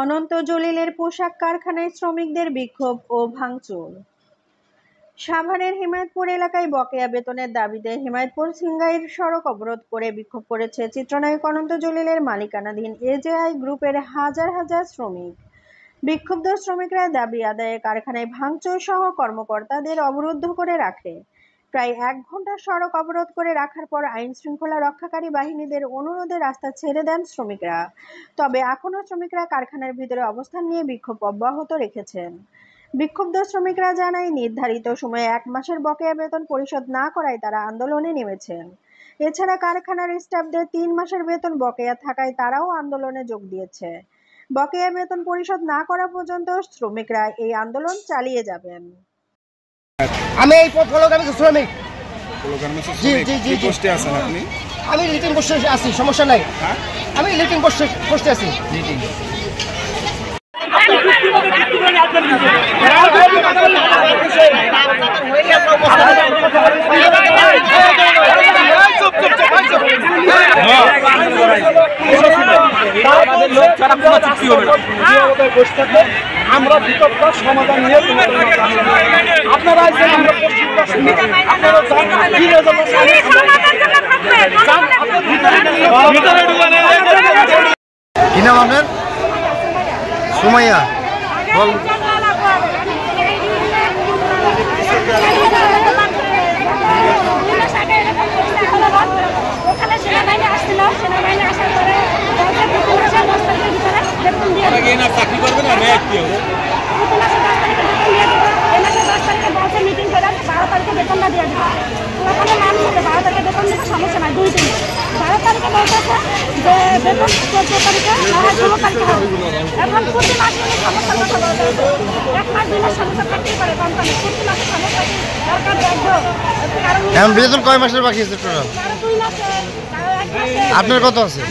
অনন্ত জলিলের পোশাক কারখানায় শ্রমিকদের বিক্ষোভ ও ভাঙচুর। সাভারের হিমায়তপুর এলাকায় বকেয়া বেতনের দাবিতে হিমায়তপুর সিংগাইর সড়ক অবরোধ করে বিক্ষোভ করেছে চিত্রনায়ক অনন্ত জলিলের মালিকানাধীন এজেআই গ্রুপের হাজার হাজার শ্রমিক। বিক্ষুব্ধ শ্রমিকরা দাবি আদায়ে কারখানায় ভাঙচুর সহ কর্মকর্তাদের অবরুদ্ধ করে রাখে। প্রায় 1 ঘন্টা সড়ক অবরোধ করে রাখার পর আইন শৃঙ্খলা রক্ষাকারী বাহিনীদের অনুরোধে রাস্তা ছেড়ে দেন শ্রমিকরা। তবে এখনো শ্রমিকরা কারখানার ভিতরে অবস্থান নিয়ে বিক্ষোভ অব্যাহত রেখেছেন। বিক্ষুব্ধ শ্রমিকরা জানায়, নির্ধারিত সময়ে 1 মাসের বকেয়া বেতন পরিশোধ না করায় তারা আন্দোলনে নেমেছেন। এছাড়া কারখানার স্টাফদের 3 মাসের বেতন বকেয়া থাকায় তারাও আন্দোলনে যোগ দিয়েছে। বকেয়া বেতন পরিশোধ না করা পর্যন্ত শ্রমিকরা এই আন্দোলন চালিয়ে যাবেন। আমি এই ফলগামী শ্রমিক। জি পোস্টে আছেন আপনি? আমি লিটিং পোস্টে আছি, সমস্যা নাই। আমি লিটিং পোস্টে আছি। আমরা বিতর্কের সমাধান নিয়ে আপনারা কি নাম আপনার? সুমাইয়া। বল। চাকরি করবে না মিটিং করে 12 তারিখে বেতন না দিয়ে দেবে। ওখানে নাম হবে 12 তারিখে বেতন দেবে, সমস্যা নাই, 2 দিন। 12 তারিখে বলতেছে যে বেতন 14 তারিখে 16 তারিখে হবে। এখন প্রতি মাসে সমস্যার কথা বলতে 1 মাস 2 মাস সমস্যা থাকতেই পারে কোম্পানি, প্রতি মাসে সমস্যা সরকার দেখবে। এখন বেতন কয় মাসের বাকি আছে টোটাল? 2 মাসে। আপনার কত আছে?